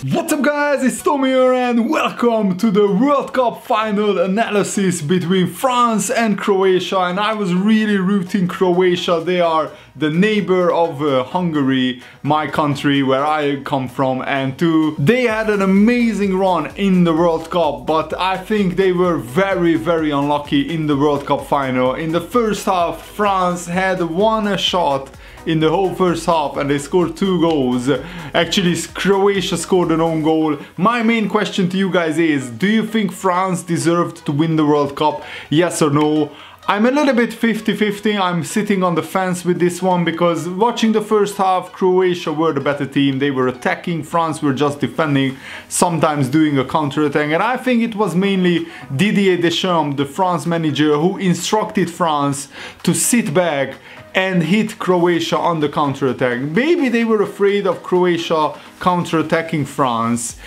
What's up guys, it's Tommy here and welcome to the World Cup final analysis between France and Croatia. And I was really rooting Croatia. They are the neighbor of Hungary, my country where I come from, and they had an amazing run in the World Cup, but I think they were very unlucky in the World Cup final. In the first half, France had one shot in the whole first half and they scored 2 goals. Actually, Croatia scored an own goal. My main question to you guys is, do you think France deserved to win the World Cup? Yes or no? I'm a little bit 50-50. I'm sitting on the fence with this one because watching the first half, Croatia were the better team. They were attacking, France were just defending, sometimes doing a counter-attack. And I think it was mainly Didier Deschamps, the France manager, who instructed France to sit back and hit Croatia on the counter-attack. Maybe they were afraid of Croatia counter-attacking France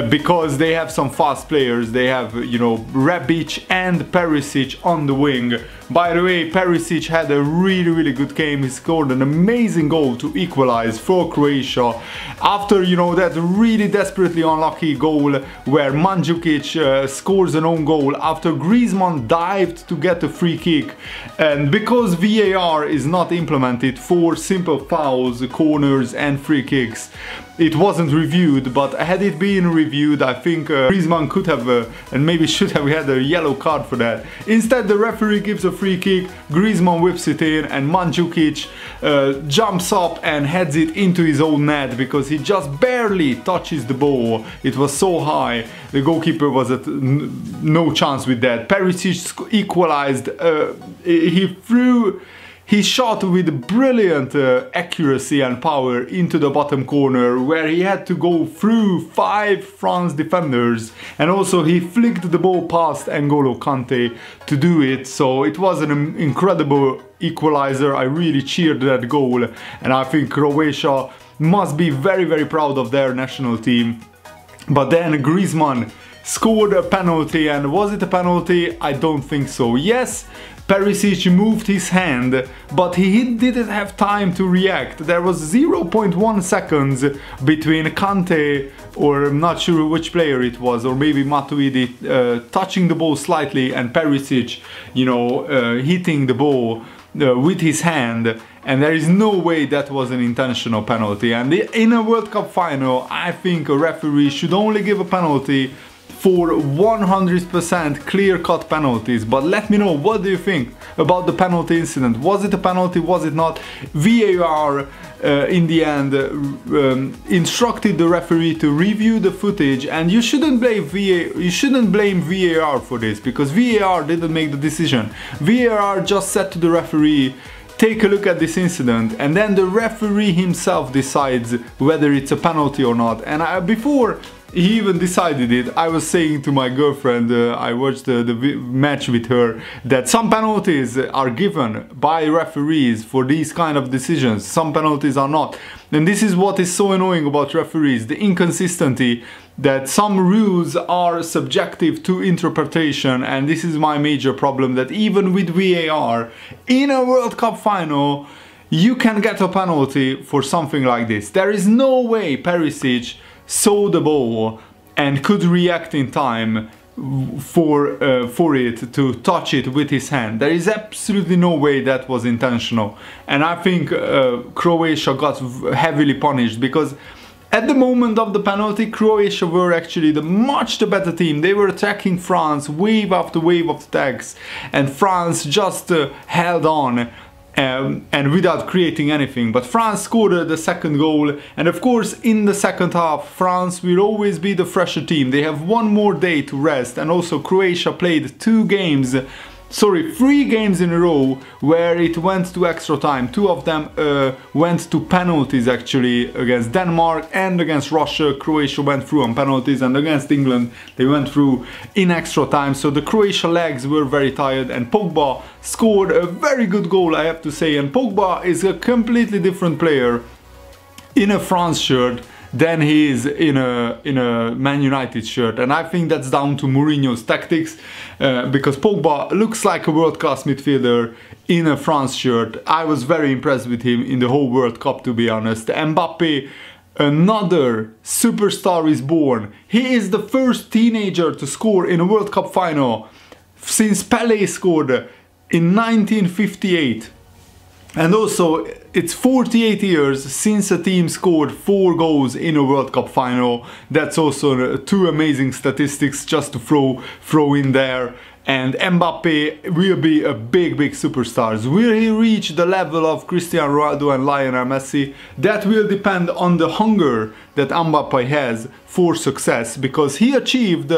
because they have some fast players. They have, you know, Rebic and Perisic on the wing. By the way, Perisic had a really good game. He scored an amazing goal to equalize for Croatia after, you know, that really desperately unlucky goal where Mandzukic scores an own goal after Griezmann dived to get a free kick. And because VAR is not implemented for simple fouls, corners and free kicks, it wasn't reviewed, but had it been reviewed, I think Griezmann could have and maybe should have had a yellow card for that. Instead, the referee gives a free kick, Griezmann whips it in, and Mandzukic jumps up and heads it into his own net because he just barely touches the ball. It was so high, the goalkeeper was at no chance with that. Perisic equalized, he shot with brilliant accuracy and power into the bottom corner where he had to go through 5 France defenders, and also he flicked the ball past N'Golo Kante to do it. So it was an incredible equalizer. I really cheered that goal and I think Croatia must be very proud of their national team. But then Griezmann scored a penalty, and was it a penalty? I don't think so. Yes, Perisic moved his hand, but he didn't have time to react. There was 0.1 seconds between Kante, or I'm not sure which player it was, or maybe Matuidi, touching the ball slightly, and Perisic, you know, hitting the ball with his hand. And there is no way that was an intentional penalty. And in a World Cup final, I think a referee should only give a penalty for 100% clear-cut penalties. But let me know, what do you think about the penalty incident? Was it a penalty? Was it not? VAR in the end instructed the referee to review the footage, and you shouldn't blame VAR for this because VAR didn't make the decision. VAR just said to the referee, take a look at this incident, and then the referee himself decides whether it's a penalty or not. And before he even decided it, I was saying to my girlfriend, I watched the match with her, that some penalties are given by referees for these kind of decisions, some penalties are not. And this is what is so annoying about referees, the inconsistency, that some rules are subjective to interpretation. And this is my major problem, that even with VAR in a World Cup final you can get a penalty for something like this. There is no way Perisic saw the ball and could react in time for it to touch it with his hand. There is absolutely no way that was intentional. And I think Croatia got heavily punished because at the moment of the penalty, Croatia were actually much the better team. They were attacking France, wave after wave of attacks, and France just held on. And without creating anything. But France scored the second goal, and of course in the second half France will always be the fresher team. They have one more day to rest, and also Croatia played 3 games in a row where it went to extra time. 2 of them went to penalties actually, against Denmark and against Russia. Croatia went through on penalties, and against England they went through in extra time. So the Croatia legs were very tired, and Pogba scored a very good goal, I have to say. And Pogba is a completely different player in a France shirt than he is in a Man United shirt, and I think that's down to Mourinho's tactics, because Pogba looks like a world-class midfielder in a France shirt. I was very impressed with him in the whole World Cup, to be honest. Mbappe another superstar is born. He is the first teenager to score in a World Cup final since Pelé scored in 1958. And also, it's 48 years since a team scored 4 goals in a World Cup final. That's also 2 amazing statistics just to throw in there. And Mbappe will be a big superstar. Will he reach the level of Cristiano Ronaldo and Lionel Messi? That will depend on the hunger that Mbappe has for success, because he achieved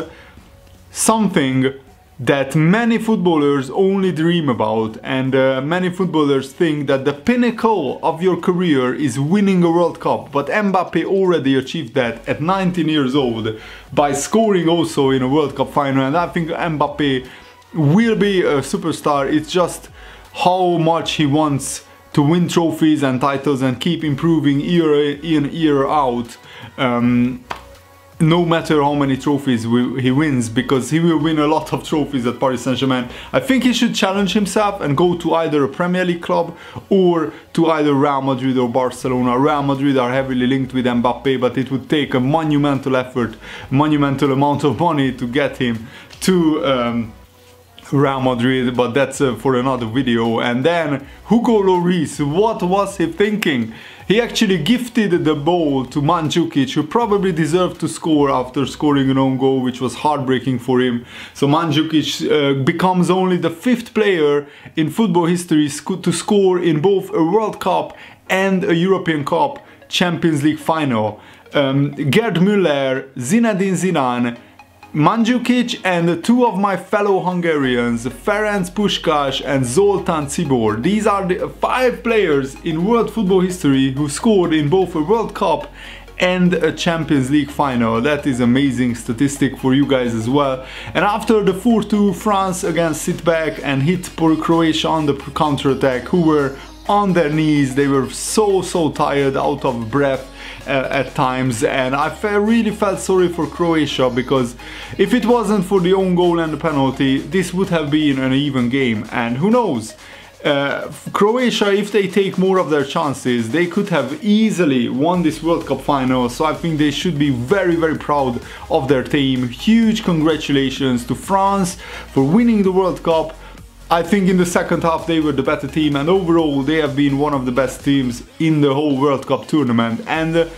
something that many footballers only dream about, and many footballers think that the pinnacle of your career is winning a World Cup, but Mbappe already achieved that at 19 years old by scoring also in a World Cup final, and I think Mbappe will be a superstar. It's just how much he wants to win trophies and titles and keep improving year in, year out. No matter how many trophies he wins, because he will win a lot of trophies at Paris Saint-Germain. I think he should challenge himself and go to either a Premier League club or to either Real Madrid or Barcelona. Real Madrid are heavily linked with Mbappe, but it would take a monumental effort, monumental amount of money to get him to Real Madrid, but that's for another video. And then Hugo Lloris, what was he thinking? He actually gifted the ball to Mandzukic, who probably deserved to score after scoring an own goal, which was heartbreaking for him. So Mandzukic becomes only the 5th player in football history to score in both a World Cup and a European Cup Champions League final. Gerd Müller, Zinedine Zidane, Mandzukic, and 2 of my fellow Hungarians, Ferenc Puskás and Zoltán Czibor. These are the 5 players in world football history who scored in both a World Cup and a Champions League final. That is amazing statistic for you guys as well. And after the 4-2, France again sit back and hit Croatia on the counter-attack, who were on their knees. They were so tired, out of breath at times, and I really felt sorry for Croatia, because if it wasn't for the own goal and the penalty, this would have been an even game. And who knows, Croatia, if they take more of their chances, they could have easily won this World Cup final. So I think they should be very proud of their team. Huge congratulations to France for winning the World Cup. I think in the second half they were the better team, and overall they have been one of the best teams in the whole World Cup tournament. And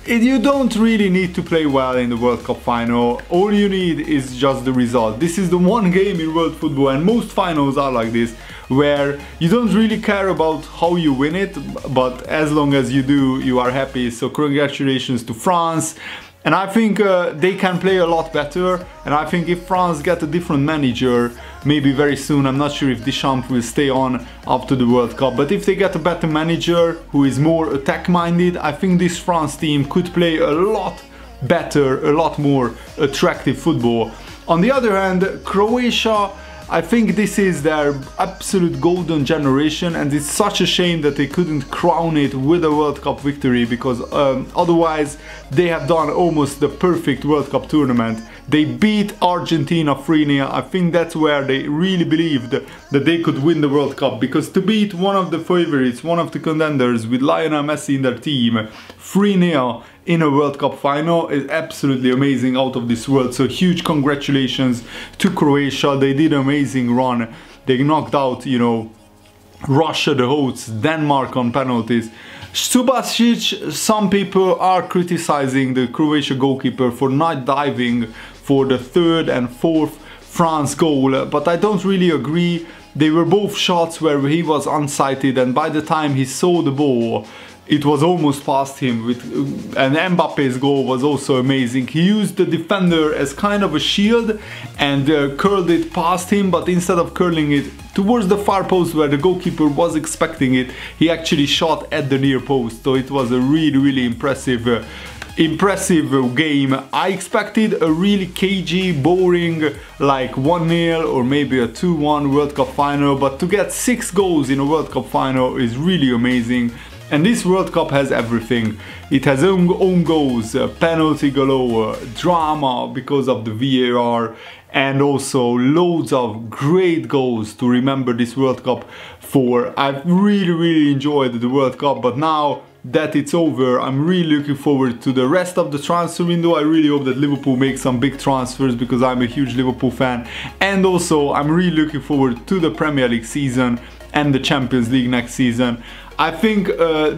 you don't really need to play well in the World Cup final. All you need is just the result. This is the one game in world football, and most finals are like this, where you don't really care about how you win it, but as long as you do, you are happy. So congratulations to France. And I think they can play a lot better, and I think if France get a different manager, maybe very soon, I'm not sure if Deschamps will stay on after the World Cup, but if they get a better manager who is more attack-minded, I think this France team could play a lot better, a lot more attractive football. On the other hand, Croatia, I think this is their absolute golden generation, and it's such a shame that they couldn't crown it with a World Cup victory, because otherwise they have done almost the perfect World Cup tournament. They beat Argentina 3-0. I think that's where they really believed that they could win the World Cup, because to beat one of the favorites, one of the contenders with Lionel Messi in their team 3-0 in a World Cup final is absolutely amazing, out of this world. So huge congratulations to Croatia. They did an amazing run. They knocked out, you know, Russia, the hosts, Denmark on penalties. Subasic, some people are criticizing the Croatia goalkeeper for not diving for the 3rd and 4th France goal, but I don't really agree. They were both shots where he was unsighted, and by the time he saw the ball, it was almost past him. And Mbappe's goal was also amazing. He used the defender as kind of a shield and curled it past him, but instead of curling it towards the far post where the goalkeeper was expecting it, he actually shot at the near post. So it was a really impressive game. I expected a really cagey, boring, like 1-0 or maybe a 2-1 World Cup final, but to get 6 goals in a World Cup final is really amazing. And this World Cup has everything. It has own goals, penalty galore, drama because of the VAR, and also loads of great goals to remember this World Cup for. I've really enjoyed the World Cup, but now that it's over. I'm really looking forward to the rest of the transfer window. I really hope that Liverpool makes some big transfers because I'm a huge Liverpool fan. And also I'm really looking forward to the Premier League season and the Champions League next season. I think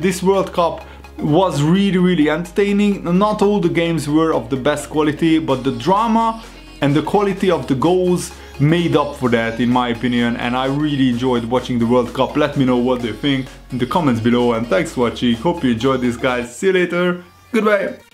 this World Cup was really entertaining. Not all the games were of the best quality, but the drama and the quality of the goals made up for that, in my opinion, and I really enjoyed watching the World Cup. Let me know what you think in the comments below, and thanks for watching. Hope you enjoyed this, guys. See you later. Goodbye.